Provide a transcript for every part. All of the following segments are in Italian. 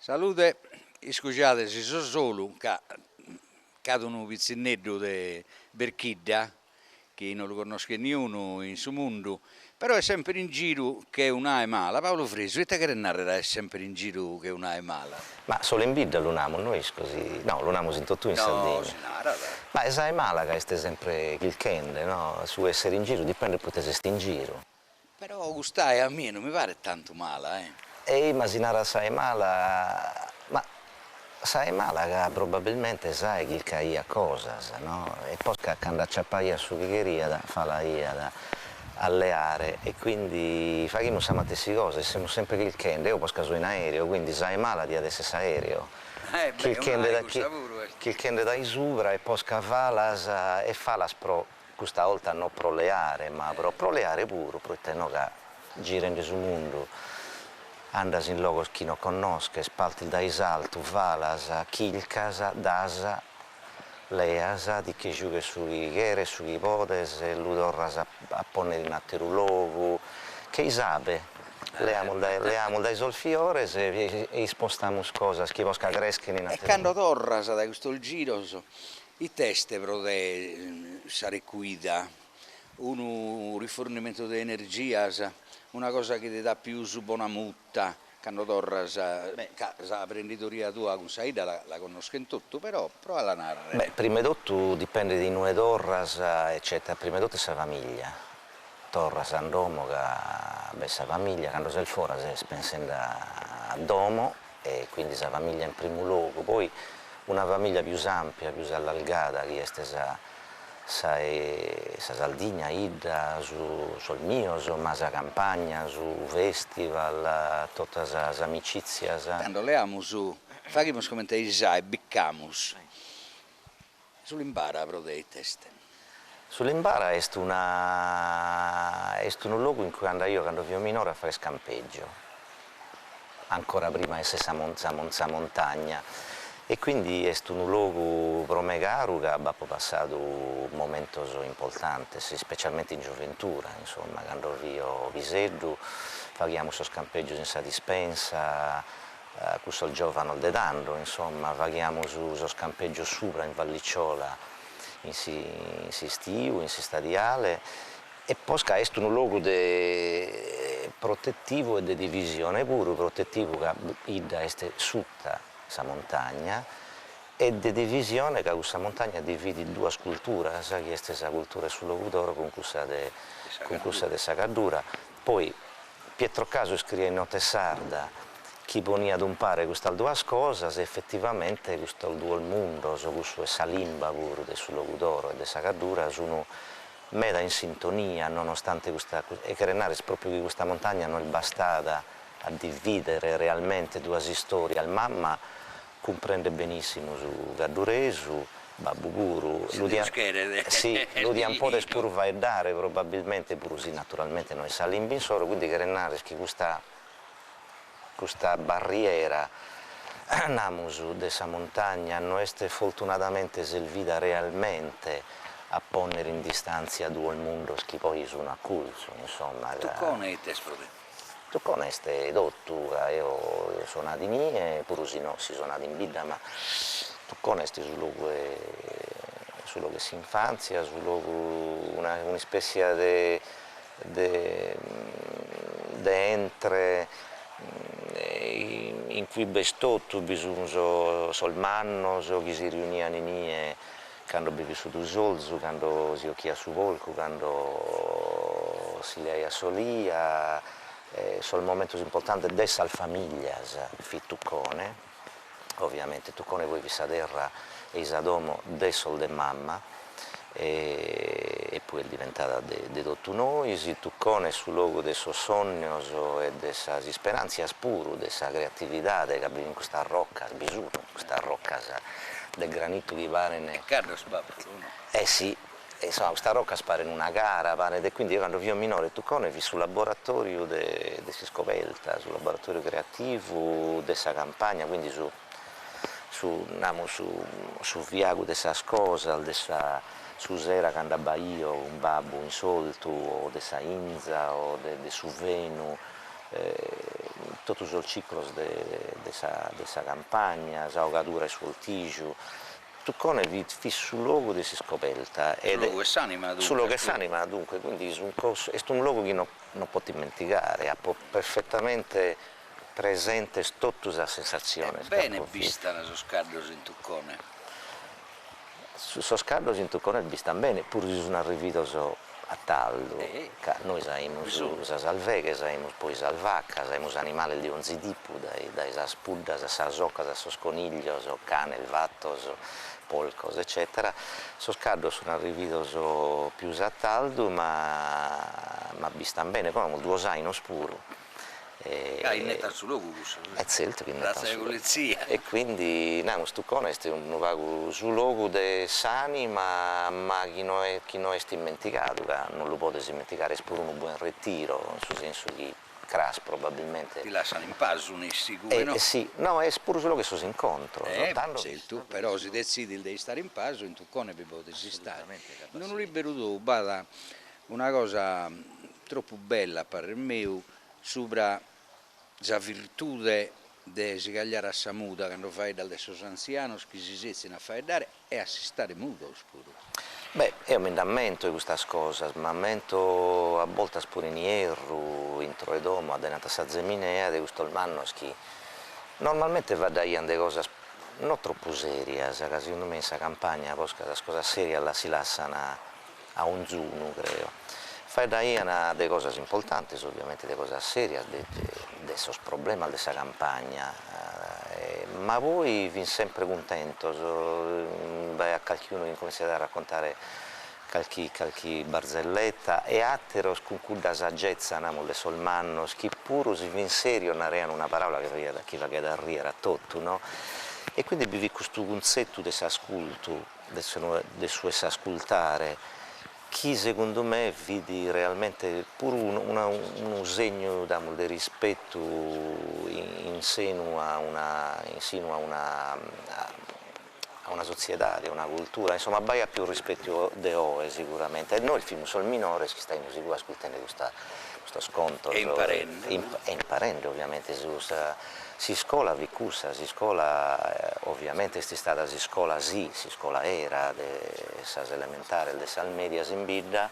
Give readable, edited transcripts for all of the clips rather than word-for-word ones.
Salute, scusate, se so solo cadono un pizzinetto di Berchidda, che non lo conosce nessuno in suo mondo, però è sempre in giro che una è mala. Paolo Fresu, e te che narra è sempre in giro che una è mala? Ma solo in Bidda l'unamo, noi così, no, l'unamo in tutto in No, Sardegna. si narra. Ma sai Malaga è sempre il kende, no? Su essere in giro dipende poi se stai in giro. Però gustai a me non mi pare tanto mala, E immaginare sai Malaga, ma sai Malaga probabilmente sai che caia cosa, no? E poi quando acciappaia su chigheria da fa la ia da alleare e quindi facciamo queste cose, siamo sempre che il kende, io posso in aereo, quindi sai Malaga di adesso aereo. Che il kende da Isubra e poi scavalas e falas pro questa volta non proleare, ma proleare pure, perché no che girando sul mondo, andas in logos chi non conosce, spalti da isalto, valas, chilcas, dasa, leas, di che giuga sui ghere, sui ipotes, ludorras a ponere in altro luogo, che isabe. Leamo dai solfiores e spostiamo cose che possono crescere in E altro quando luogo. torras da questo giro, i teste pro te sare cuida, un rifornimento di energia, una cosa che ti dà più su buona mutta, quando torras, la prenditoria tua con Saida la conosco in tutto, però prova a narrare. Beh, prima di tutto dipende di noi torras, eccetera. Prima di tutto è la famiglia. Torras a domo che la famiglia, quando sei fuori si pensa a domo e quindi la famiglia in primo luogo. Poi una famiglia più ampia, più allargata, che è stessa sa Sardegna, Ida, sul mio, ma la campagna, su festival, tutte le amicizie. Quando leiamo su, facciamo come Isai, biccamus, sull'imbara pro te i teste. Sull'Imbara è un luogo in cui andavo io quando ero minore a fare scampeggio, ancora prima di essere montagna. E quindi è un luogo per me caro che abbiamo passato momenti importanti, specialmente in gioventù, insomma, quando io viseddu, facciamo questo scampeggio senza dispensa, questo giovane de dando, insomma, facciamo questo scampeggio sopra in Vallicciola, in si stiu, in si stadiale, e poi è un luogo protettivo e di divisione pure, protettivo che Ida è sutta questa montagna e di divisione che questa montagna divide in due culture, che è questa cultura sul locutore con questa di Sacadura. Poi Pietro Caso scrive in Note Sarda chi ponia ad impare queste due cose, effettivamente questo due mondo, questo salimba pure del suo locutore e di Sacadura sono meda in sintonia, nonostante questa, e che Renare proprio che questa montagna non è bastata a dividere realmente due storie, al mamma comprende benissimo su Gadduresu, Babuguru, lui un po' di spurva e dare probabilmente pure sì, naturalmente noi salimbi in solo, quindi che Renare che questa barriera andiamo su questa montagna, non è fortunatamente servita realmente a ponere in distanza due mondo che poi sono acculso, insomma. Tu conosci sprode? Tu conosci tutto, io sono nato in Ie, pure se no si sono nato in Bidda, ma tu conosci sul luogo che si infanzia, sul luogo una specie di entre in cui bestotto bisogna sul manno, che si riunivano in Ie, quando bevi su due soldi, quando si occhia su volco, quando si leia solia, sono momenti importanti delle famiglie, fittuccone, ovviamente tuccone voi vi saderra e isadomo del sol de mamma, e poi è diventata di tutto noi, si tuccone sul luogo dei suoi sogni e delle speranze pure, della creatività che abbiamo in questa rocca, bisogno, questa rocca del granito di Varene. Carlos Babbo, no? Sì, insomma, questa rocca spara in una gara, e quindi io quando io minore tuccone vi sul laboratorio di scoperta, sul laboratorio creativo della campagna, quindi su viago dessa cosa, su sera quando andava io un babbo in solto, o dessa Inza, o de su Venu, tutto il ciclo dessa campagna, sa ogadura sul tigio, Tuccone vi su luogo di si scoperta. Sul luogo che s'anima dunque. Sul luogo che s'anima dunque, quindi è un luogo che non può dimenticare, ha perfettamente presente tutta la sensazione. È bene vista la Soscardo in Tuccone. Su Soscardo in Tuccone è vista bene, pur se sono arrivato a taldo. Noi siamo la salveghe, siamo poi salvacca, siamo animali di ogni tipo, dai spudda, da socca, da sconiglio, cane, il vatto, polcos, eccetera. Soscardo sono arrivato più a taldo, ma vista bene, come 2 anni pure. In netta sul luogo, grazie alla polizia. E quindi Tuccone è un luogo sul luogo de sani, ma chi non è dimenticato, non lo può dimenticare, è pure un buon ritiro, nel senso che cras probabilmente. Ti lasciano in pace, non è sicuro, no? Sì, no, è pure solo che sono incontro. Se tu però si decidi di stare in pace, in Tuccone vi potessi stare. Non ho libero tu, bada una cosa troppo bella per il mio, sopra la virtù di scagliare a Samuda quando fai dalle suoi anziani che si sezzano a fare dare e a si stare muto pure. Beh, io mi ammento di queste cose, ma ammento a volte pure in Ierru, in Troedomo, a denata Sazeminea, di questo manno che normalmente va da delle cose non troppo serie, che secondo me in questa campagna, le cose serie la si lasciano a un zuno, credo. Fai da delle cose importanti, ovviamente delle cose serie, dei problemi di questa campagna, ma voi vi sempre contento, vai a qualcuno che comincia a raccontare qualche barzelletta e altri con quella saggezza di Solmanno, che pure si vi in serio non avevano una parola che va da ridere a tutto, no? E quindi vi questo concetto di ascolto, di suo ascoltare, che secondo me vidi realmente pure un segno di rispetto in seno a una società, a una cultura, insomma, vai a più rispetto di OE sicuramente. E noi il film sul minore che stiamo sicuro ascoltando questo scontro. E imparando ovviamente si scuola vicusa, si scuola ovviamente è stata si scuola era, delle elementari, delle medie in bidda,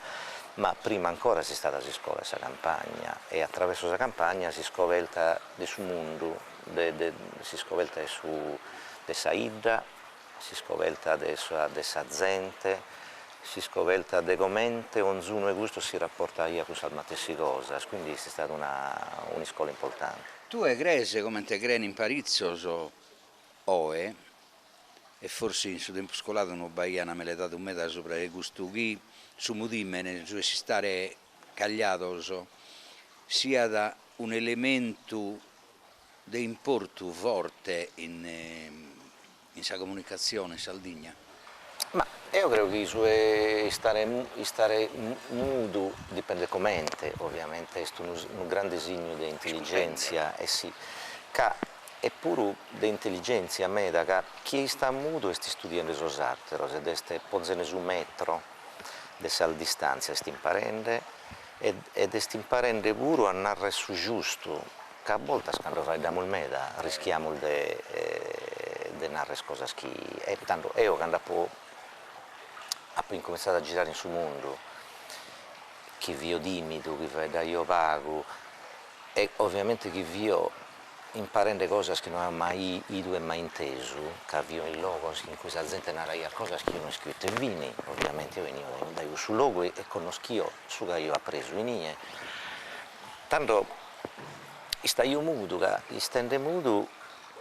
ma prima ancora si stata si scuola questa campagna e attraverso questa campagna si scovelta del suo mondo, si scovelta su dessa idda, si scovelta dessa gente, si scovelta de commente, ognuno e gusto si rapporta a questa stessa cosa, quindi è stata una scuola importante. Tu hai crese come te creni in Parizio oe, e forse in suo tempo scolato non baiana me l'ha dato un metà sopra il gusto chi, su mudimene, su stare cagliato, sia da un elemento di importo forte in sa comunicazione in Sardegna? Ma io credo che stare nudo dipende commente, ovviamente, è un grande segno di intelligenza, e sì, è pure di intelligenza a me, che chi sta nudo sta studiando i suoi altri, ed posare su metro, dessa distanza, sta imparando, ed sta imparando pure a narrare su giusto, che a volte quando fai da molmeda rischiamo di narrare cose che, e tanto io quando ho incominciato a girare in su mondo, chi vio timido, chi fa da io vago, e ovviamente chi vio imparando cose che non ho mai ido e mai inteso, che vio in luogo in cui la gente narra cose che io non ho scritto e vini, ovviamente io venivo da io sul luogo e conosco su che io ho preso in ie. Tanto sta io mudo, che stende mudo,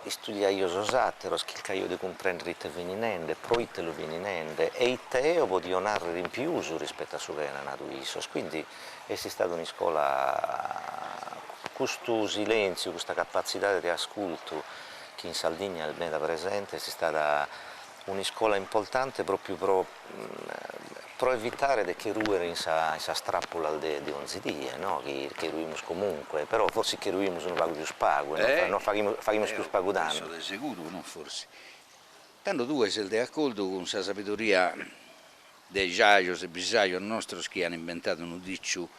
studia io sosattero, che io di comprendere il veninende, poi te lo veninende, e il teo potevo narrare in più rispetto a ciò che era nato iso. Quindi è stata una scuola, questo silenzio, questa capacità di ascolto che in Sardegna è da presente, è stata una scuola importante proprio per evitare che ruere in questa strappola di ogni dia, no? Che ruiamo comunque, però forse che ruiamo un po' più spago, non faremo più spago danno. Penso di sicuro, non forse. Tanto tu sei d'accordo con questa sapiduria dei giaios e bisaios nostri che hanno inventato un diccio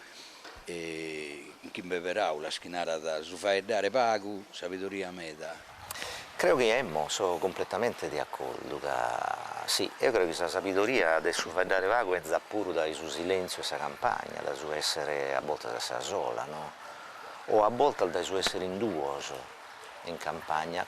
in chi beverà la schinara da su fai dare pagu, sabiduria meda. Credo che sono completamente di accordo. Sì, io credo che questa sabiduria adesso fa dare vago è pure da suo silenzio e sa campagna, da suo essere a volte da sa sola, no? O a volte da suo essere in duo in campagna,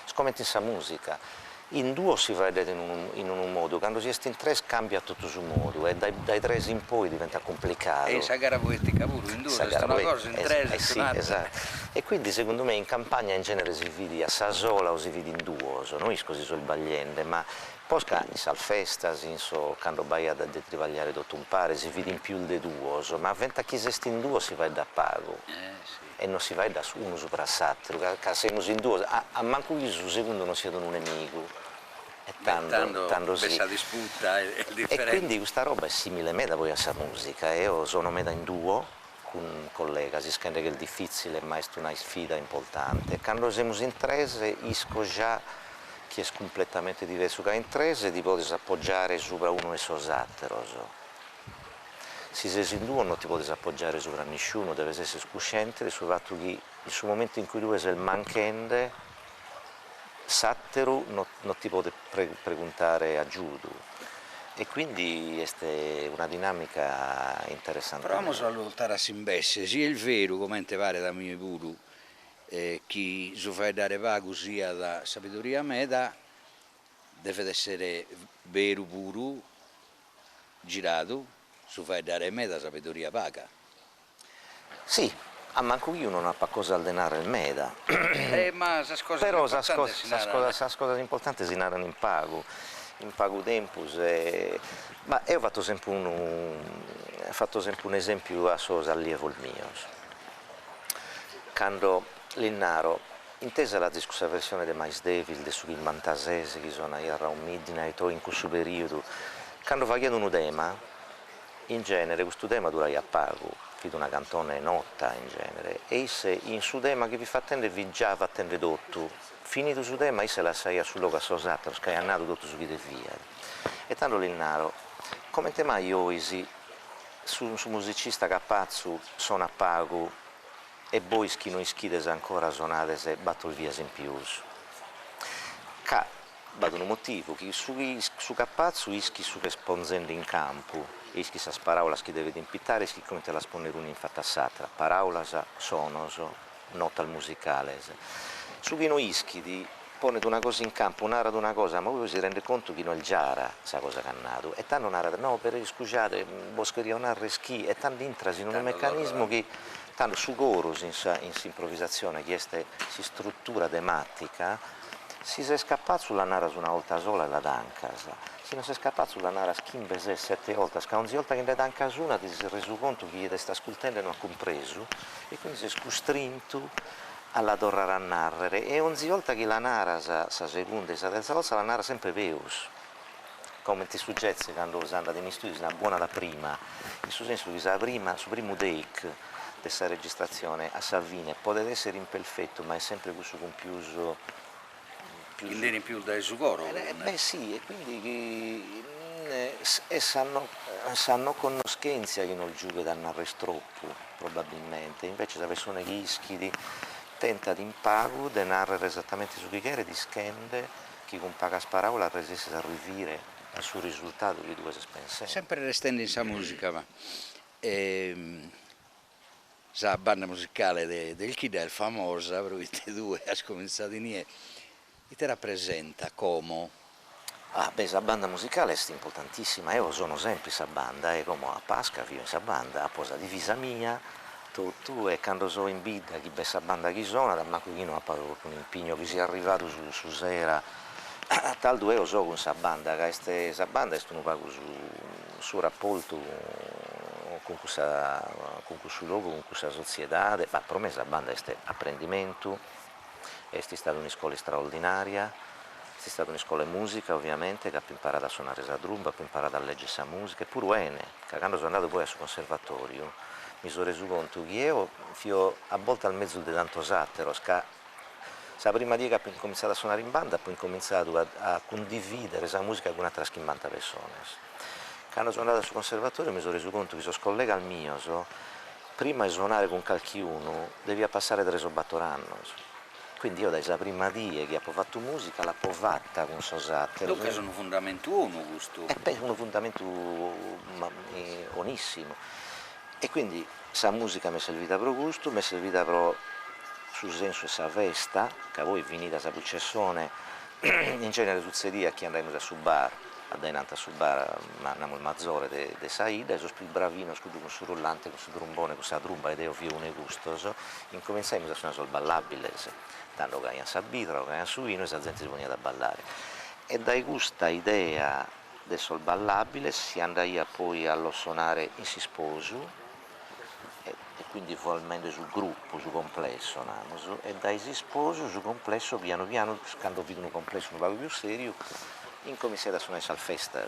scommetti sa musica. In duo si va in un modo, quando si è in tre cambia tutto su modo e dai tre in poi diventa complicato. E sa gara poetica pure, in due, se una cosa, in tre, sì, esatto. E quindi secondo me in campagna in genere si vede a sa sola o si vede in duo, noi così sono il bagliende, ma poi in sal festa, quando vai a detrivagliare tutto un pare, si vede in più il de duo, ma avventa chi si in duo si va da pago. Sì. E non si va da uno sopra l'altro, che siamo in due, a manco chi su secondo non siano un nemico. E tanto sì. Questa disputa è differente. E quindi questa roba è simile a me da voi a sa musica. Io sono meda in duo con un collega, si scende che è difficile, ma è una sfida importante. Quando siamo in trese, isco già che è completamente diverso. Che in trese ti puoi appoggiare sopra uno e sos'altro. Se sei in duo non ti puoi appoggiare sopra nessuno, deve essere cosciente sul fatto che il suo momento in cui tu sei il manchende, sattero non ti può preguntare a giudo. E quindi è una dinamica interessante. Proviamo a voltare a Simbesse, sia il vero, come te pare da mio puru, chi su fai dare vago sia da sabiduria meda, deve essere vero puro, girato, su fai dare meda sabiduria paga. Sì, a manco io non ho cosa al denaro il meda. Ma però le cose importanti si narrano in pago tempus. Ma io ho fatto sempre un esempio a sosa allievo il mio. Quando l'Innaro, intesa la discussa versione di Mais Devil, di Sugil Mantasese, che sono a Round Midnight o in questo periodo, quando facendo un tema, in genere questo tema dura a pago, che una cantone notta in genere, e se in su tema che vi fa attendere vi già fa attendere tutto, finito su tema se la sai sul luogo associato, che è andato tutto su chi te via. E tanto l'Innaro, come te mai oisi, su musicista capazzo sono a pago, e voi chi non schides ancora suonate se batto il via in più. Ca vado un motivo che su capazzo ischi su responsendo in campo, ischi sa paraulas che deve impittare, ischi come te la sponneruni in fatta satra, paraulas sonos, nota al musicale. Su chi non ischi di pone una cosa in campo, narra una cosa, ma voi si rende conto che non è giara sa cosa che ha nato, e tanto narra, no, per scusate, boscheria narra schi, e tanto intrasi in un meccanismo che tanto su Gorus in improvvisazione che si struttura tematica, si è scappato sulla nara su una volta sola e la dancas, si non si è scappato sulla nara schimbese 7 volte, che ogni volta che ne dancas una ti si è reso conto che sta ascoltando e non ha compreso, e quindi si è scostrinto alla torrare a narrare, e ogni volta che la nara sa seconda e sa terza volta la nara sempre veus, come ti suggesti quando usando dei studi una buona la prima, in suo senso che la prima, su primo take questa registrazione a Salvini può essere imperfetto, ma è sempre questo compiuso più in più dai su coro. Beh sì, e quindi sanno conoscenza che non giuve da narrare troppo, probabilmente, invece la persona che ischidi tenta di impago di narrare esattamente su chi chiede, di scende, chi con paga sparola resiste a rivire al suo risultato che due si pensa. Sempre restando in sa musica, ma la banda musicale del Kidel famosa, proprio te due ha cominciato in e ti rappresenta come? La banda musicale è importantissima, io sono sempre questa banda, e come a Pasca vivo in questa banda, a posa divisa mia, tu e quando sono in bida, chi questa banda chi sono, da manco chi non ha parlato con un impegno che sia arrivato su sera, tal due io so con questa banda, che questa banda è un pago su rapporto con questo luogo, con questa società, ma per me questa banda è apprendimento, è stata una scuola straordinaria, è stata una scuola di musica ovviamente, che ha imparato a suonare la tromba, ha imparato a leggere la musica, e pure Ene, che quando sono andato poi al suo conservatorio mi sono reso conto che io fio a volte al mezzo di tanto satero, la prima dia che ho cominciato a suonare in banda, ho cominciato a condividere la musica con altre 50 persone. Quando sono andato al suo conservatorio mi sono reso conto che sono collega al mio, prima di suonare con qualcuno devi passare 3 anni. Quindi io da prima die che ho fatto musica l'ho fatta con Sosate. Dunque sono fondamento uno questo. È un fondamento onissimo. E quindi la musica mi è servita per questo, mi è servita per sul senso essa festa, che poi è finita la processione, in genere succedia che andavamo sul bar, a sul bar andiamo il mazzore de Saida, e sono più bravino, con il rullante, con il trombone, con la tromba, ed io fione gustoso, incominciamo a suonare sul ballabile, tanto che a Sabitra, che a Suino, e la gente si poneva a ballare. E da questa idea del sol ballabile si andava poi a suonare in si sposo, e quindi probabilmente sul gruppo, sul complesso, e dai si sposo, sul complesso, piano piano, quando vedo un complesso un po' più serio, incominciai a suonare Salfesta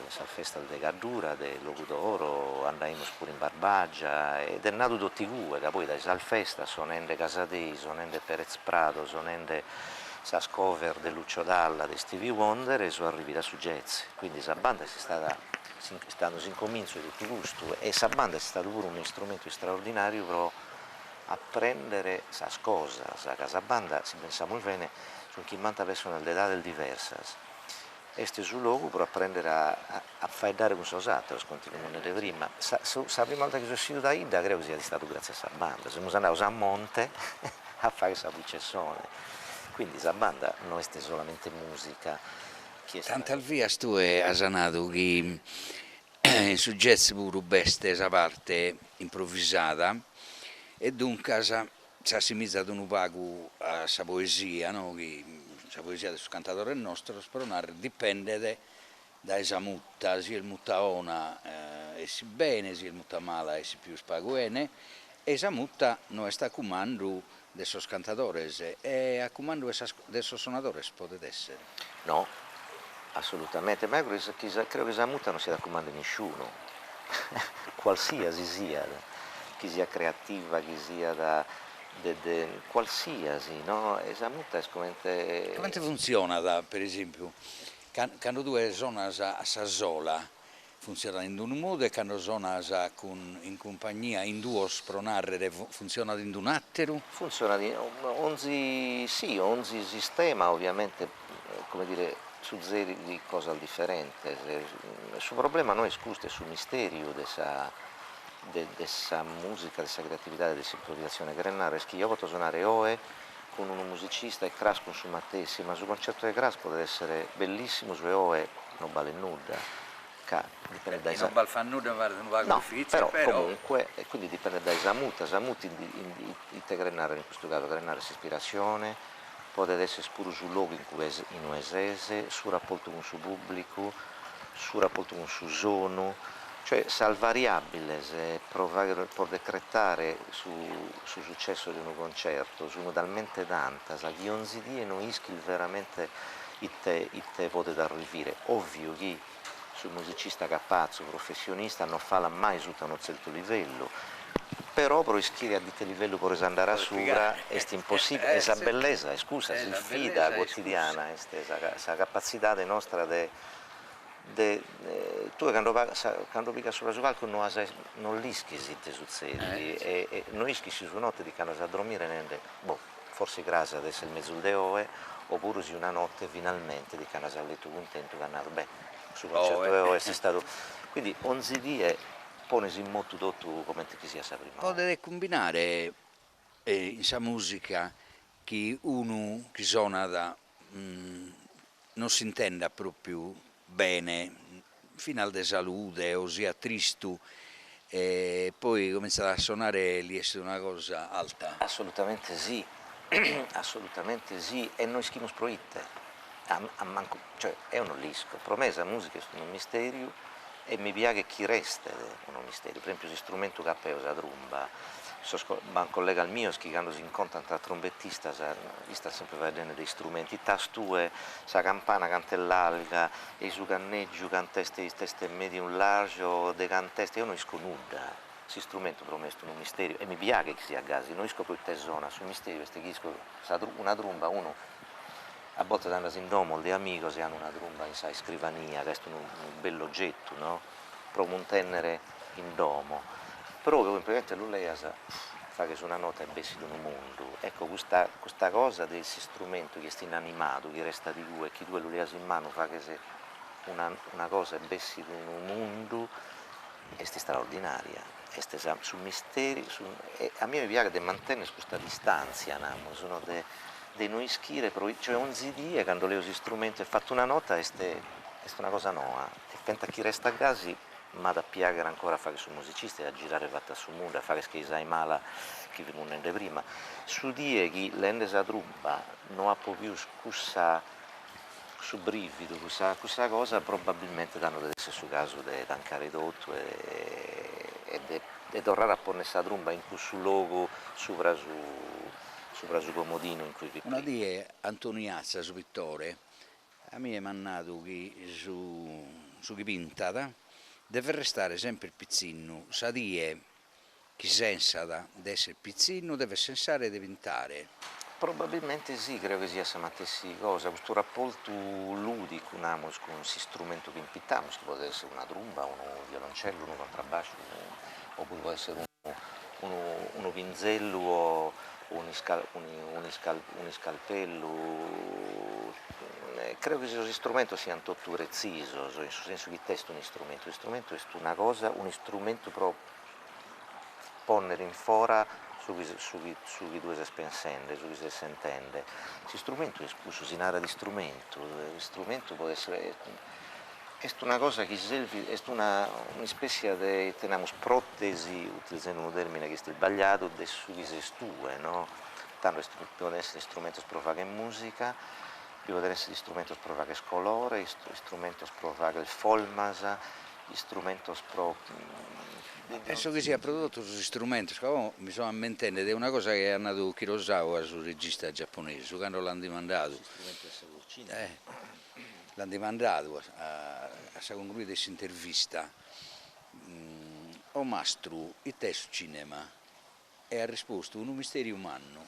di Gaddura, del Logo d'Oro, andavamo pure in Barbagia, ed è nato tutti due, che poi dai Salfesta, suonando Casadei, suonando Perez Prado, suonando la cover di Lucio Dalla, di Stevie Wonder, e sono arrivati su jazz. Quindi la banda è stato in comincio di tutto gusto, e la banda è stato pure un strumento straordinario per apprendere la cosa, la casa banda, se pensiamo bene, sono 50 persone di età diverse. Este sul luogo per apprendere a fare dare con altri, continuiamo nelle prima. La prima volta che sono uscito da Ida credo sia stato grazie a questa banda, siamo andati a monte a fare questa processione, quindi la banda non è solamente musica. Tanto al via tu hai sanato che su jazz pure beste esa parte improvvisata, e dunque si è messo un pago a sa poesia, no? La poesia del cantatore nostro, spronare dipende da esa mutta, sia il mutaona e si bene, sia il mutamala e si più spaguene, e esa mutta non sta a comando de esos cantadores, e a comando de esos sonadores potete essere. No, assolutamente, ma credo che esa mutta non sia da comando di nessuno, qualsiasi sia, chi sia creativa, chi sia qualsiasi, no? Esa mutta è come funziona, per esempio, quando tu suoni a sa sola, funziona in un modo, e quando suoni in compagnia, in duo spronare, funziona in un altro? Funziona di ogni sistema, ovviamente, come dire, su zeri di cosa differente. Il suo problema non è questo, è sul misterio della musica, della creatività, dell'improvvisazione che è che io posso suonare oe con un musicista e Crash con su Mattesi, ma sul concerto di Crash può essere bellissimo, su oe non vale nulla. Dipende dai non fa nulla, non va no, però comunque, e quindi dipende dai Samuta integrare in questo caso, creare ispirazione, può essere pure sul luogo in un esese, sul rapporto con il suo pubblico, sul rapporto con il suo sono, cioè sal variabile se può decretare sul successo di un concerto, sono talmente tanta, che ogni dia non ischi veramente te potete arrivare, ovvio che sul musicista capazzo, professionista, non fa mai su a un certo livello, però per iscrivere a questo livello per andare a sopra è impossibile, è la bellezza, scusa, si sfida quotidiana, questa capacità nostra tu quando pica sopra su palco non rischi se succede, e non rischi su notte di quando a dormire, forse grazie ad essere il mezzo d'eoe, oppure su una notte finalmente di quando a letto contento che andare bene. Sul concerto è stato, quindi ogni dia ponesi in moto tutto come che sia prima. Potete combinare in sa musica che uno che suona non si intenda proprio bene, fino al de salute, o sia tristo, e poi comincia a suonare lì, è una cosa alta. Assolutamente sì, assolutamente sì, e noi schiamo proiette. Cioè è un lisco, promessa musica è un mistero, e mi piace chi resta un mistero. Per esempio, lo strumento che ha la tromba, un collega al mio che quando si incontra tra trombettista sta sempre vedendo dei strumenti, tastue, la campana cantell'alga, e su canneggio canteste medium large o de canteste, io non isco nuda. Questo strumento promesso un mistero, e mi piace che sia a gasi, non isco poi tesona sul mistero, una tromba, uno a volte andano in domo degli amici se hanno una tromba in scrivania, che è un bell'oggetto, no? Proprio un tenere in domo. Però praticamente lui fare su una nota e bessi in un mondo. Ecco, questa cosa del strumento che è inanimato, che resta di lui e che tu lo hai in mano, fa che se una cosa e bessi in un mondo, è straordinaria. Su misteri, e a me mi piace di mantenere questa distanza, no? Sono dei noi schire, cioè un zidì quando leo gli strumenti e fatto una nota, è una cosa nuova. E pensa chi resta a casa, ma da piacere ancora a fare su musicisti, a girare fatta sul mondo, a fare schizai mala che non è prima. Su die chi l'ende sa trumba non ha più scussa su brivido, questa cosa probabilmente danno del stesso caso di tancare tutto e tornare a porre questa trumba in questo luogo sopra su comodino in cui Una die Antoniazza, su pittore, a me è mannato che su chi pintata deve restare sempre il pizzino, sa die chi sensa di essere pizzino deve sensare di pintare. Probabilmente sì, credo che sia questa stessa cosa, questo rapporto ludico con questo strumento che impittiamo, che può essere una tromba, un violoncello, un contrabbasso, oppure può essere uno pinzello o un scalpello. Credo che questo strumento sia un tutto preciso, nel senso che testo un strumento. L'istrumento è una cosa, un strumento per ponere in fora su chi tu si pensando, su chi si sentende. Questo strumento è scuso, si narra di strumento, lo strumento può essere è una cosa che serve, è una specie di teniamo protesi, utilizzando un termine che è sbagliato, di su chi si stue, no? Tanto può essere strumenti per fare musica, può essere strumenti per fare colore, strumenti per fare il folmasa, strumenti per Penso che sia prodotto su strumenti, mi sono ammentendo ed è una cosa che è andato Kurosawa sul regista giapponese, su quando l'hanno dimandato. L'hanno dimandato a concludere questa intervista. O mastro, il testo cinema e ha risposto un mistero umano.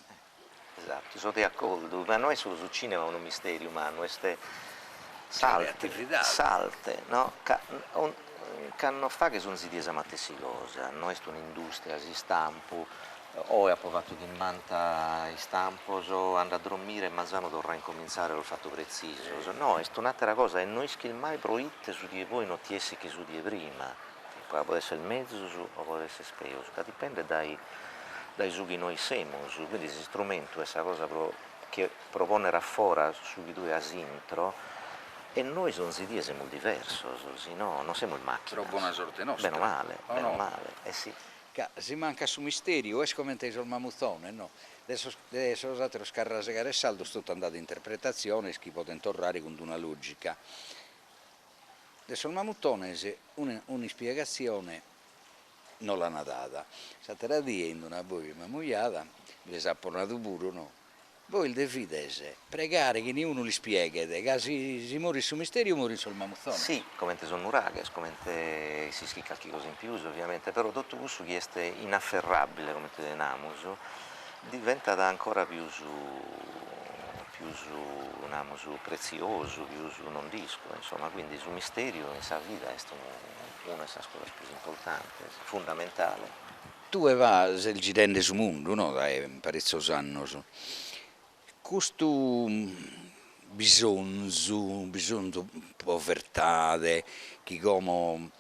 Esatto, sono d'accordo, ma non è solo sul cinema un mistero umano, è salte, no? Che non fa che sono si dice ma stessa cosa, non è un'industria, si stampo, o è approvato che manta i stampos, o andare a dormire, ma sanno dovrà incominciare l'ho fatto preciso, no, è un'altra cosa, e noi che mai proiette su di voi non ti essi che su di prima, può essere il mezzo o può essere speso, che dipende dai su che noi siamo, quindi questo strumento, questa cosa che propone fuori su di due asintro, e noi sono di siamo diversi, no, non siamo il macchina. Però buona sorte nostra. Bene o male, bene o male, sì. Si manca su misterio, è come sul mamuzzone, no? Adesso lo scarrasegare saldo, sto andando in interpretazione, che può tornare con una logica. Adesso il mamuzzone è una spiegazione non l'ha data. Satera dicendo una voi mamugliata, le sa portato pure, no? Voi il devidese pregare che nessuno li spieghi, che si muore sul misterio muore sul mamuzzone. Sì, come sono uraghe, come si schicca qualche cosa in più ovviamente, però tutto questo che è inafferrabile, come te diciamo, diventa ancora più prezioso, più su non disco, insomma, quindi sul misterio in sa vita è una delle cose più importanti, fondamentale. Tu vai il girende sul mondo, no? Da parecchi anni. Questo bisogno di povertà, che come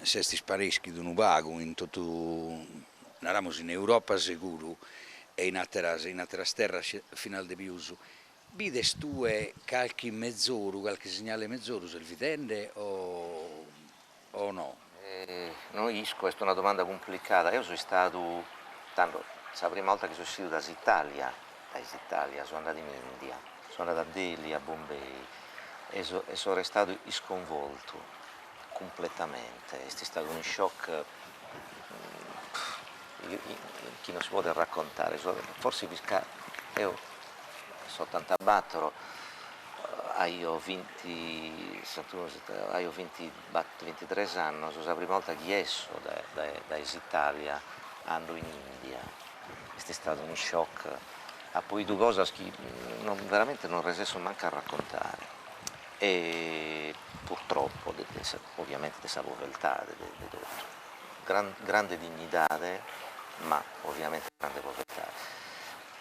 se si sparischi di un vago in tutto, in Europa sicuro e in altre terre fino al debiuso. Bides tu qualche mezz'ora, qualche segnale mezz'ora sul vidende o no? Non isco, è una domanda complicata. Io sono stato, tanto, la prima volta che sono uscito dall'Italia, sono andato in India, sono andato a Delhi, a Bombay e sono restato sconvolto completamente. È stato un shock che non si può raccontare. Forse io sono tanto abbattere. Io 23 anni, sono la prima volta che esco dall'Italia, ando in India. È stato un shock. Ha poi due cose che veramente non riesco manco a raccontare. E purtroppo, ovviamente, della povertà, di tutto. Grande dignità, ma ovviamente grande povertà.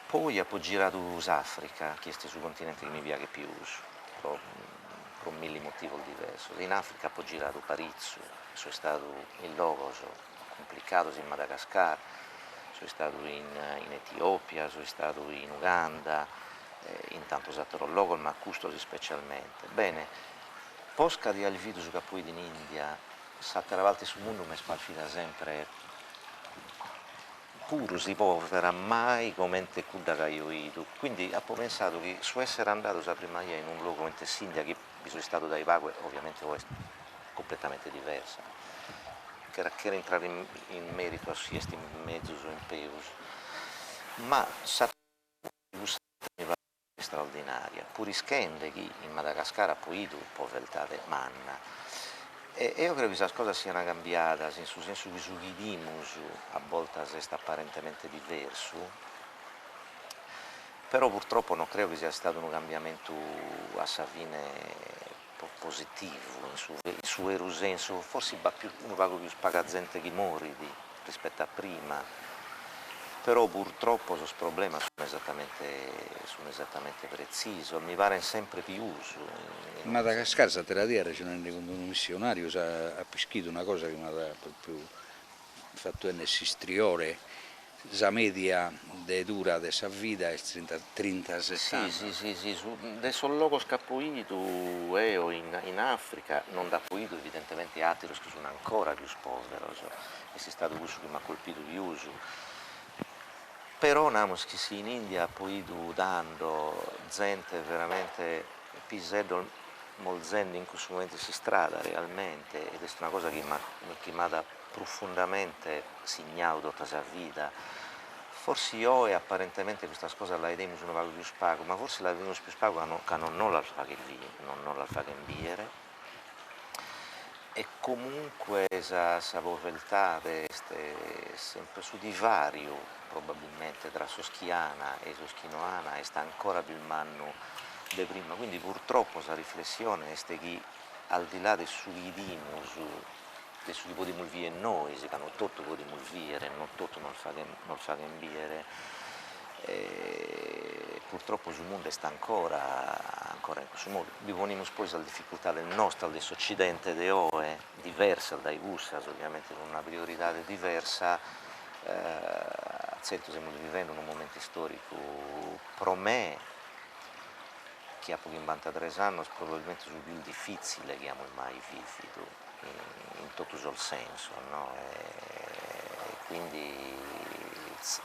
Poi ho girato l'Africa, questo è il continente che mi piace più, per mille motivi diversi. In Africa ho girato Parigi, sono stato in Lagos, complicato in Madagascar, sono stato in Etiopia, sono stato in Uganda, in tanti altri luoghi, ma questo specialmente. Bene, posca di alvido su capo in India, s'altra volta sul mondo mi spalfita sempre puro si povera mai come cuda che io ido. Quindi ho pensato che su essere andato la prima in un luogo come India, che sono stato dai Vague, ovviamente è completamente diversa, che era entrare in merito a questi mezzi o impeus, ma sa straordinaria, pur ischende che in Madagascar ha poi povertà di manna. E io credo che questa cosa sia una cambiata, nel senso che su vidimus a volte è apparentemente diverso, però purtroppo non credo che sia stato un cambiamento a sa fine positivo, in suo vero senso, forse va più, un poco più spagazzente che mori rispetto a prima, però purtroppo questi problemi sono esattamente precisi, mi pare sempre più uso. In Madagascar, se te la dire, c'è un missionario che ha pescato una cosa che mi ha proprio fatto essere istriore. La media de dura de sa vita è 37 anni. Sì, adesso luogo scappoito io in Africa, non da poito evidentemente altri che sono ancora più poveri, e si è stato questo che mi ha colpito di uso. Però namos che sì, in India ha poito dando gente veramente piseddo molzendo in questo momento si strada realmente, ed è una cosa che mi ha profondamente segnato tutta la vita. Forse io e apparentemente questa cosa la vediamo su una più spago, ma forse la vediamo più spago che non la fa che non la fa che inviere. E comunque questa povertà è sempre su divario probabilmente tra Soschiana e Soschinoana e sta ancora più in mano di prima, quindi purtroppo questa riflessione è che al di là del suidimus, del su che possiamo vivere noi, che non tutto possiamo vivere, non tutto non fa che vivere, purtroppo sul mondo sta ancora in questo modo. Viviamo poi la difficoltà del nostro, dell'Occidente, di OE, diversa dai Gussas, ovviamente con una priorità diversa. Stiamo vivendo un momento storico per me che ha pochi 93 anni probabilmente il più difficile che abbiamo mai vivito in tutto il senso, no? E quindi chissà.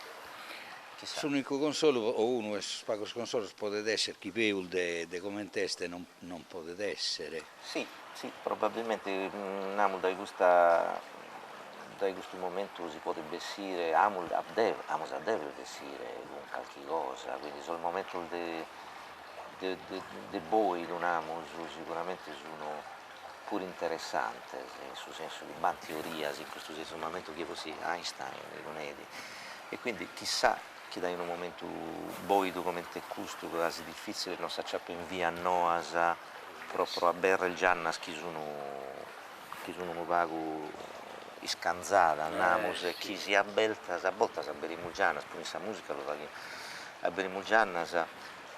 L'unico consolo, o uno dei pagos consolos può essere che peul de come teste non può essere. Sì, probabilmente da questo momento si potrebbe essere, amo a deve essere con qualche cosa, quindi sul momento de boi non amo, sicuramente sono pure interessante, nel senso di ban teoria, in questo senso, momento che così Einstein, Leonedi, e quindi chissà che da in un momento boido come te questo, quasi difficile, non si in via Noasa, proprio a berre il Giannas che sono un vago iscanzata, andiamo, e chi si abbelta, a volte a berimo il Giannas, poi questa musica lo fa che a berimo il Giannas,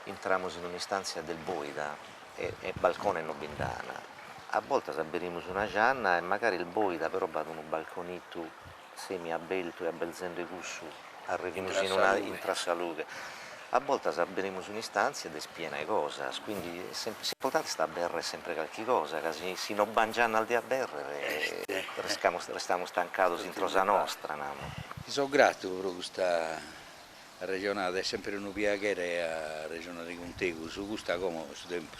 entriamo in un'istanza del boida e balcone non bindana. A volte abberiamo una gianna e magari il boida però va un balconito semi abbelto e abbelzendo i cussu, arriviamo in una intrasalute. A volte abberiamo un'istanza ed è piena di cose, quindi l'importante sta a berre sempre qualche cosa, che se non mangiano al di a berre restiamo stancati in trosa nostra. Ti sono grato per questa regionale, è sempre un piacere a ragionare con te, su questa come su tempo.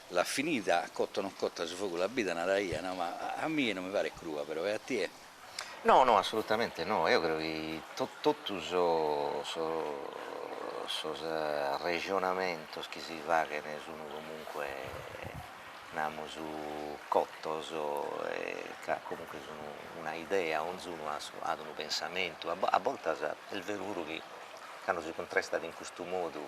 L'ha finita, cotta o non cotta su fuoco la vita una raia, no? Ma a me non mi pare crua, però è a te. No, assolutamente no, io credo che tutto ragionamento che si fa che ne sono comunque andiamo su cottos che comunque sono una idea, ognuno ha un pensamento, a volte è il vero che quando si contrasta in questo modo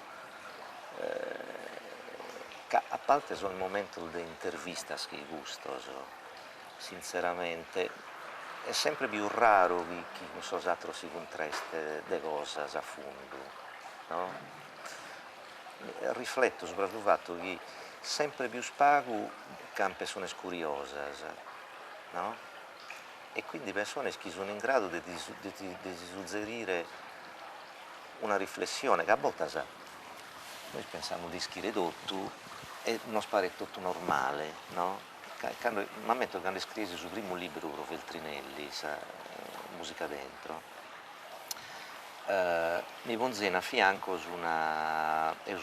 a parte sul momento di intervista che gusto, sinceramente è sempre più raro che qualcos'altro si contraste de cose a fondo, no? Rifletto soprattutto sul fatto che sempre più spago campe sono curiose, no? E quindi persone che sono in grado di suggerire una riflessione che a volte noi pensiamo di scrivere tutto e non pare tutto normale, no? Ma metto che hanno scritto sul primo libro Feltrinelli, musica dentro, mi ponzena a fianco sul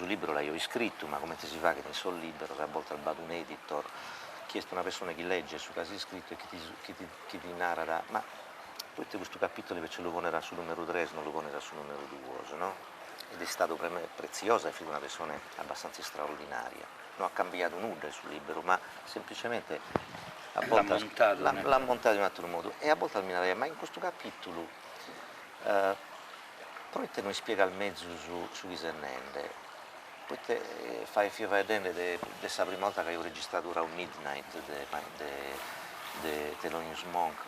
libro l'ho scritto, ma come si fa che ne so libero, a volte al bado un editor, chiesto una persona che legge su casi scritto e che ti narra, ma poi questo capitolo invece lo ponerà sul numero 3, non lo ponerà sul numero 2, no? Ed è stato per me prezioso, è una persona abbastanza straordinaria. Non ha cambiato nulla sul libro, ma semplicemente a volte l'ha montato in un altro modo. E a volte al minare, ma in questo capitolo poi te non spiega il mezzo su Isernende, poi te fai vedere della prima volta che ho registrato ora un Midnight de Thelonious Monk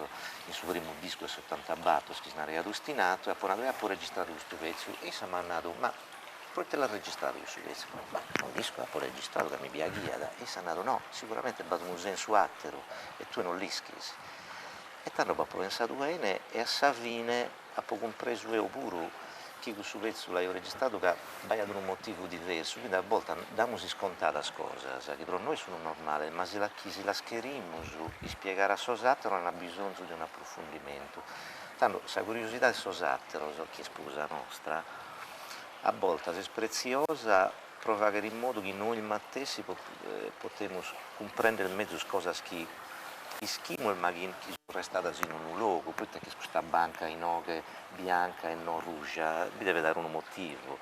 il suo primo disco 70 Batos che si era destinato e poi aveva registrato questo pezzo e si mi ha detto ma poi te l'ha registrato questo pezzo ma un disco ha poi registrato che mi piacia e si è detto no sicuramente è stato un senso attero e tu non l'ischisi e tanto ho pensato bene e a sa fine ha poi compreso io pure che questo pezzo l'ho registrato che vai ad un motivo diverso, quindi a volte diamo scontata cosa, che per noi sono normali, ma se la scherimo di spiegare a Sosatero non ha bisogno di un approfondimento. Tanto, la curiosità di Sosatero, che è sposa nostra, a volte è preziosa, prova che in modo che noi stessi possiamo comprendere meglio cosa che schimo il maghin che sono restata in un luogo, poi perché questa banca in oghe bianca e non rugia, vi deve dare un motivo.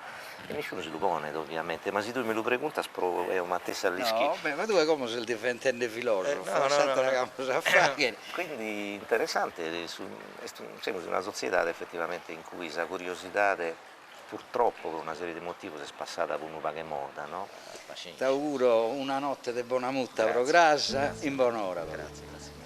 E nessuno si lo pone ovviamente, ma se tu me lo preguntas è una testa agli schifo. No, beh, ma tu è come se il difendente filosofo, Quindi interessante, siamo in una società effettivamente in cui la curiosità purtroppo per una serie di motivi si è passata per una vaga moda, no? Ti auguro una notte di buona mutta, prograssa, in buon'ora. Grazie.